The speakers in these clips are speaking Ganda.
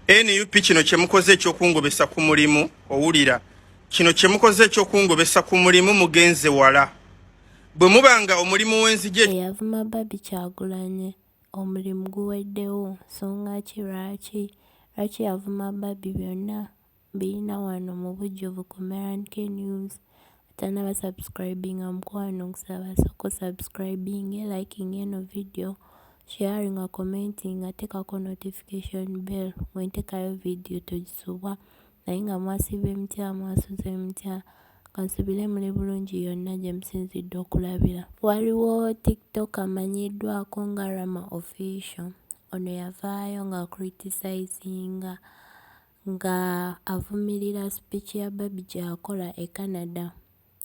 NUP kino kyemukoze ekyokungobesa ku mulimu owulira kino kyemukoze ekyokungobesa ku mulimu mugenze wala bwe mubanga omulimu w'enzije Yanvuma Barbie Kyagulanyi omulimu guweddewo nsonga ki lwaki Yanvuma Barbie byonna birina wano mu bujjuvu ku Marank News atanaba subscribinga mukwano nkusaba soko subscribing liking eno video sharing a commenting atekako notification bell wentekayo video togisubwa naye nga mwasiba emutya mwasuza emutya kansubire muli bulungi yonna gye musinzidde okulabira. Waliwo TikTok amanyiddwako nga Rama Official. Ono yavaayo nga criticizinga nga avumirira speech ya Barbie gy'akola e Canada.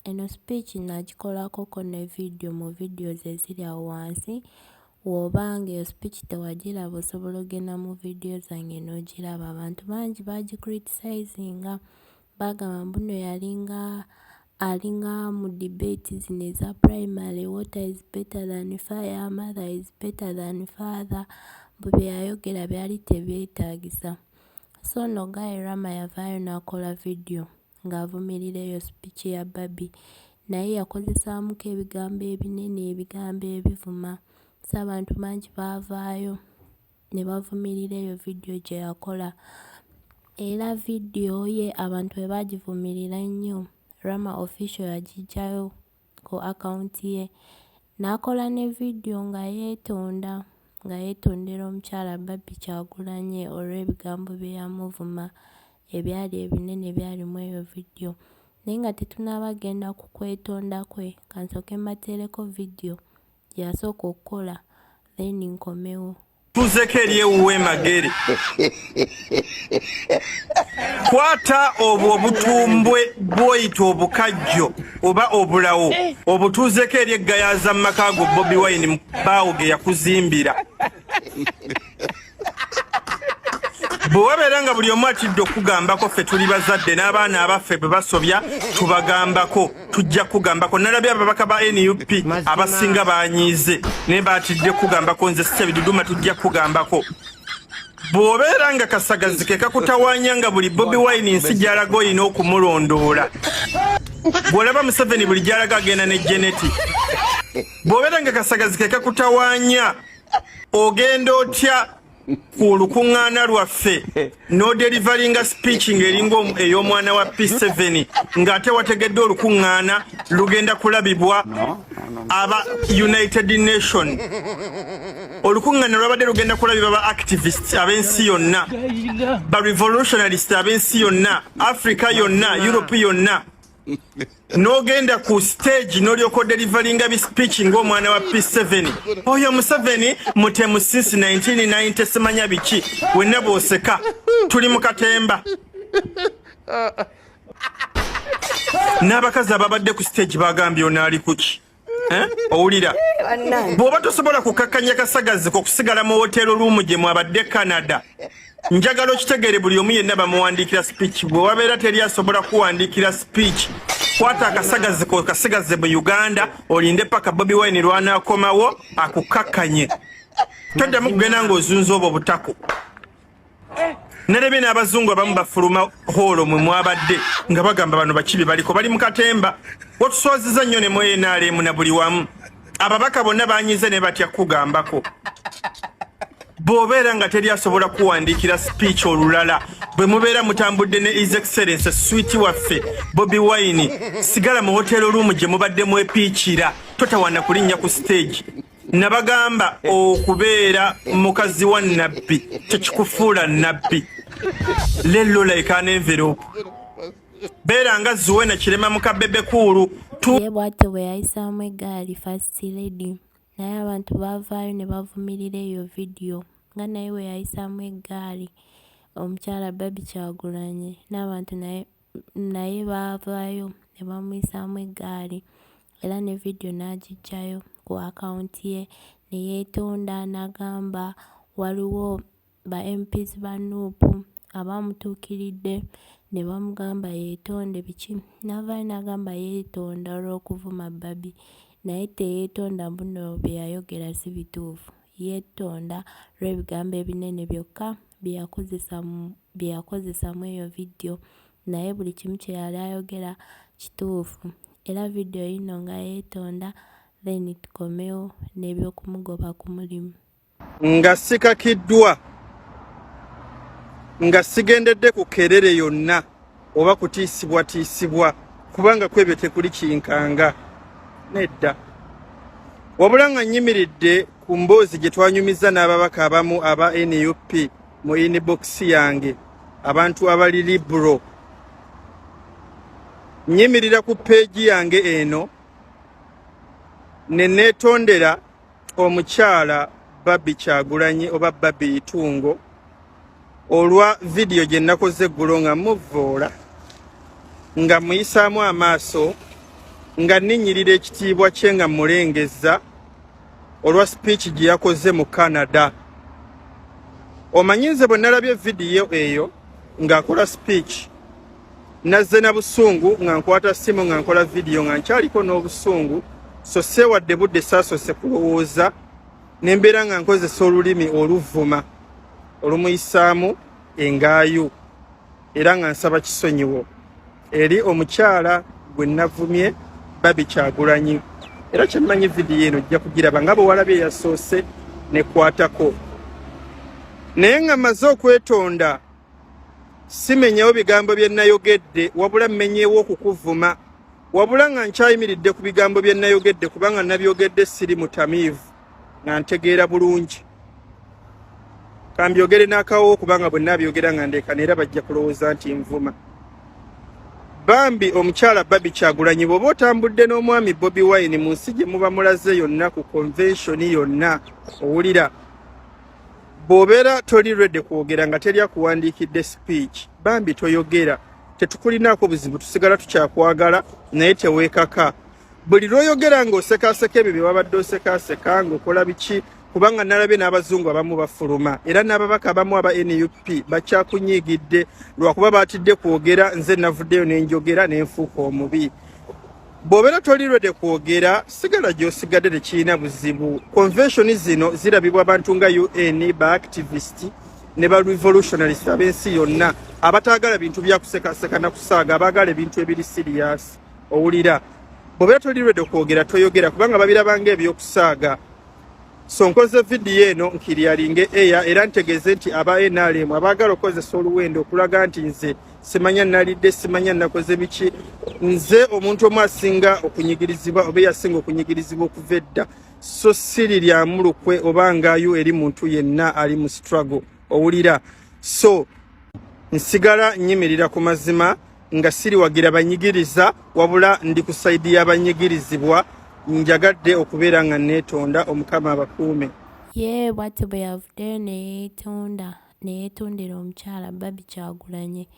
Eno speech nagikolakoko ne video mu videos eziri awo wansi. Wobanga eyo speech tewagiraba osobola ogenda mu video zange n'ogiraba. Abantu bangi bagicriticizinga bagamba mbuno alinga mu debate zino eza primary, water is better than fire, mother is better than father. Bwe yayogera byali tebyetaagisa. So no guy Rama yavaayo n'akola video ng'avumirira eyo speech ya Barbie naye yakozesaamuko ebigambo ebinene ebigambo ebivuma. So abantu bangi baavaayo ne bavumirira eyo video gye yakola. Era video ye abantu bwe bagivumirira nnyo Rama Official yagiggyayo ku account ye n'akola ne video nga yeetondera omukyala Barbie Kyagulanyi olw'ebigambo bye yamuvuma ebyali ebinene byalimu eyo video. Naye nga tetunaabagenda ku kwetonda kwe kansooke mbateereko video gye yasooka okukola then nkomewo. tuzeko eri ewuwe magere kwata obwo obutumbwe bwoyita obukajjo oba obulawo obutuuzeko eri eggayaza mu maka go Bobi Wine baawo ge yakuzimbira bwe wabeera nga buli omu atidde okugambako ffe tuli bazadde n'abaana abaffe bwe basobya tubagambako tujja kugambako. Nalabye ababaka ba NUP abasinga banyiize naye baatidde kugambako nze sitya biduduma tujja kugambako. Bw'obeera nga kasagazi ke kakutawaanya nga buli Bobi Wine nsi gy'alaga olina okumulondoola. Bw'olaba Museveni buli gy'alaga agenda ne Geneti. Bw'obeera nga kasagazi ke kakutawaanya ogenda otya ku lukuŋŋaana lwaffe n'oderivalinga speech ng'eringa ey'omwana wa P7 ng'ate wategedde olukuŋŋaana lugenda kulabibwa aba United Nation. Olukuŋŋaana lwabadde lugenda kulabibwa ba activists ab'ensi yonna, ba revolutionalist ab'ensi yonna, Africa yonna, Europe yonna. N'ogenda ku stage n'olyoka oderivalinga bi speech ng'omwana wa P7. Oyo Museveni mutemu since 1990 simanya biki wenna bw'oseka tuli mu katemba. N'abakazi ababadde ku stage bagambye ono ali kuki owulira bw'oba tosobola kukakkanya kasagazi okusigala mu hotel room gye mwabadde Canada. Njagala okitegeere buli omu yenna bamuwandiikira speech. Bwe wabeera teri asobola kuwandiikira speech kwata akasagazi ko kasigaze mu Uganda olinde paka Bobi Wine lwanaakomawo akukakkanye. Toddamu kugenda ng'ozunza obwo butako. Nalabye n'abazungu abamu bafuluma holo mwe mwabadde nga bagamba bano bakibi baliko bali mu katemba. Otuswaziza nnyo ne mu NRM na buli wamu. Ababaka bonna banyize ne batya kugambako. Bw'obeera nga teri asobola kuwandiikira speech olulala bwe mubeera mutambudde ne His Excellency Sweety waffe Bobi Wine sigala mu hotel room gye mubadde mwepiikira totawana kulinnya ku stage. Nabagamba okubeera mukazi wa nabbi tekikufuula nabbi. Lello like an envelope. Beera nga Zuwena Kirema Mukabebe Kulu Ye bw'ate bwe yayisaamu eggaali First Lady naye abantu baavaayo ne bavumirira eyo video nga naye we yayisaamu eggaali omukyala Barbie Kyagulanyi n'abantu naye baavaayo ne bamuyisaamu eggaali era ne video n'agiggyayo ku akawunti ye ne yeetonda n'agamba waliwo ba MPs ba Nuupu abamutuukiridde ne bamugamba yeetonde biki n'avaayo n'agamba yeetonda olw'okuvuma Barbie naye teyeetonda mbuno bye yayogera si bituufu yeetonda lw'ebigambo ebinene byokka bye yakozesamu eyo video naye buli kimu kye yali ayogera kituufu. Era video yino nga yeetonda then tukomewo n'ebyokumugoba ku mulimu. Nga sikakiddwa nga sigendedde ku kerere yonna oba kutiisibwa kubanga kwebyo tekuli kinkanga nedda. Wabula nga nyimiridde ku mboozi gye twanyumiza n'ababaka abamu aba NUP mu inbox yange, abantu abali libro. Nyimirira ku peegi yange eno ne neetondera omukyala Barbie Kyagulanyi oba Barbie Itungo olwa video gye nakoze eggulo nga muvoola nga muyisaamu amaaso nga nninyirira ekitiibwa kye nga mulengeza olwa speech gye yakoze mu Canada. Omanyize bwe nalabye video eyo ng'akola speech nazze na busungu nga nkwata simu nga nkola video nga nkyaliko n'obusungu, so seewadde budde saasose kulowooza nembeera nga nkozesa olulimi oluvuma olumuyisaamu engaayu era nga nsaba kisonyiwo eri omukyala gwe navumye Barbie Kyagulanyi. Era kyemmanyi video eno ojja kugiraba nga bwe walabye yasoose nekwatako. Naye nga mmaze okwetonda simenyewo bigambo bye nayogedde wabula mmenyeewo okukuvuma, wabula nga nkyayimiridde ku bigambo bye nayogedde kubanga nabyogedde siri mutamiivu nga ntegeera bulungi. Kambyogere n'akawo kubanga bwe nabyogera nga ndeekana era bajja kulowooza nti nvuma. Bambi omukyala Barbie Kyagulanyi bw'oba otambudde n'omwami Bobi Wine mu nsi gye muba mulaze yonna ku convention yonna owulira, bw'obeera toli ready kwogera nga teri akuwandiikidde speech, Bambi toyogera. Tetukulinaako buzibu, tusigala tukyakwagala naye teweekaka. Buli lw'oyogera ng'osekaaseka ebyo bye wabadde osekaaseka ng'okola biki, kubanga nalabye n'abazungu abamu bafuluma era n'ababaka abamu aba NUP bakyakunyiigidde lwakuba baatidde kwogera, nze navuddeyo n'enjogera n'enfuuka omubi. Bw'obeera toli ready kwogera sigala gy'osigadde tekirina buzibu. Convention zino zirabibwa abantu nga UN, ba activist ne ba revolutionalist ab'ensi yonna abataagala bintu bya kusekaaseka na kusaaga, abaagala ebintu ebiri serious. Owulira, bw'obeera toli ready kwogera toyogera kubanga babirabanga ebyokusaaga. So nkoze video eno nkiryalinge era ntegeeze nti aba NRM abaagala okozesa oluwendo okulaga nti nze simanya nalidde, simanya nakoze biki, nze omuntu omu asinga okunyigirizibwa oba yasinga okunyigirizibwa okuva edda, so siri lya mulukwe oba ngaayo eri muntu yenna ali mu struggle. Owulira, so nsigala nyimirira ku mazima nga siri wagira banyigiriza wabula ndi ku saidi y'abanyigirizibwa. Njagadde okubeera nga neetonda, omukama abakuume. Ye bw'ati bwe yavuddeyo neyeetondera omukyala Barbie Kyagulanyi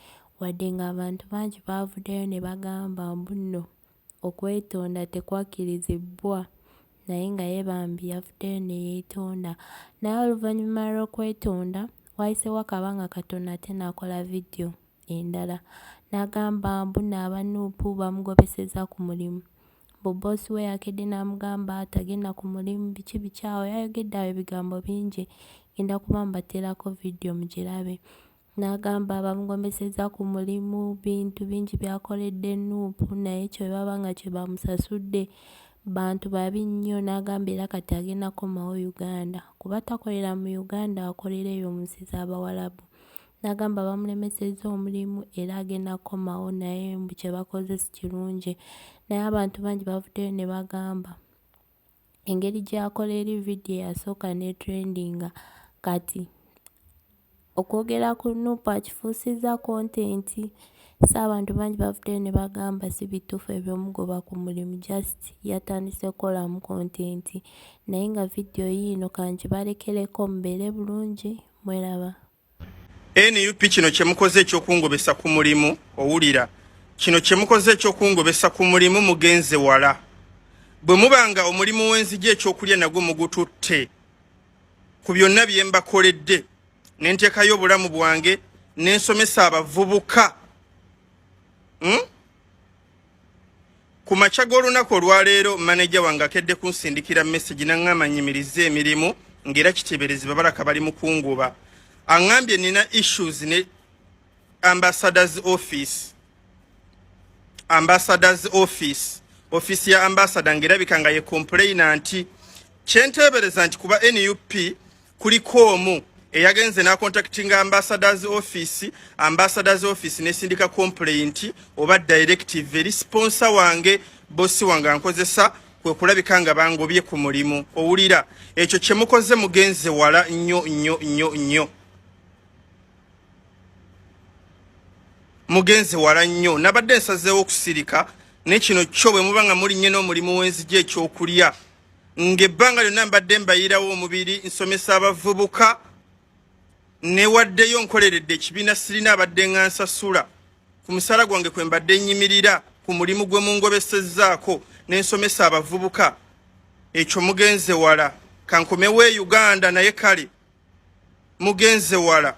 wadde ng'abantu bangi baavuddeyo ne bagamba mbu nno okwetonda tekwakkirizibwa naye nga ye Bambi yavuddeyo neyeetonda. Naye oluvannyuma lw'okwetonda wayiseewo akabanga katono ate n'akola video endala n'agamba mbu n'abanuupu bamugobeseza ku mulimu. Bosi we yakedde n'amugamba tagenda ku mulimu biki bikyawo, yayogedde awo ebigambo bingi, genda kuba mbateerako video mugirabe. N'agamba bamugobeseza ku mulimu, bintu bingi byakoledde nuupu naye ekyo bwe baba nga kye bamusasudde bantu babi nnyo. N'agamba era kati agenda komawo Uganda kuba takolera mu Uganda, akolera eyo mu nsi z'Abawalabu. N'agamba bamulemesezza omulimu era agenda komawo naye mbu kye bakoze si kirungi. Naye abantu bangi bavuddeyo ne bagamba engeri gy'akola eri video yasooka ne trendinga kati okwogera ku nuupu akifuusizza kontenti. So abantu bangi bavuddeyo ne bagamba si bituufu ebyomugoba ku mulimu, just yatandise kukolamu kontenti naye nga video yiino kangibarekereko mubeere bulungi. Mweraba. NUP kino kyemukoze ekyokungobesa ku mulimu, owulira, kino kyemukoze ekyokungobesa ku mulimu mugenze wala. Bwe mubanga omulimu w'enzigi ekyokulya nagwo mugututte ku byonna bye mbakoledde ne nteekayo obulamu bwange ne nsomesa abavubuka. Ku makya g'olunaku olwaleero maneja wange akedde kunsindikira message n'aŋŋamba nnyimirize emirimu ng'era kiteeberezi babalaka bali mu kunguba. aŋambye nina issues ne ambassadors office ya ambassador ngirabika nga ye complaina nti kyenteebereza nti kuba NUP kuliko omu eyagenze na contacting ambassadors office nesindika complaint oba directive eri sponsor wange bossi wange ankozesa kwe kulabika nga bangobye ku mulimu. Owulira ekyo kyemukoze mugenze wala nnyo mugenze wala nnyo. Nabadde nsazeewo okusirika nekino kyo bwe muba nga mulinnye n'omulimu w'enzija ekyokulya ng'ebbanga lyonna mbadde mbayirawo omubiri nsomesa abavubuka newaddeyo nkoleredde ekibiina sirina abadde nga nsasula ku musala gwange kwe mbadde nnyimirira ku mulimu gwe mungobesezzaako n'ensomesa abavubuka. Ekyo mugenze wala kankomewo e Uganda naye kale mugenze wala.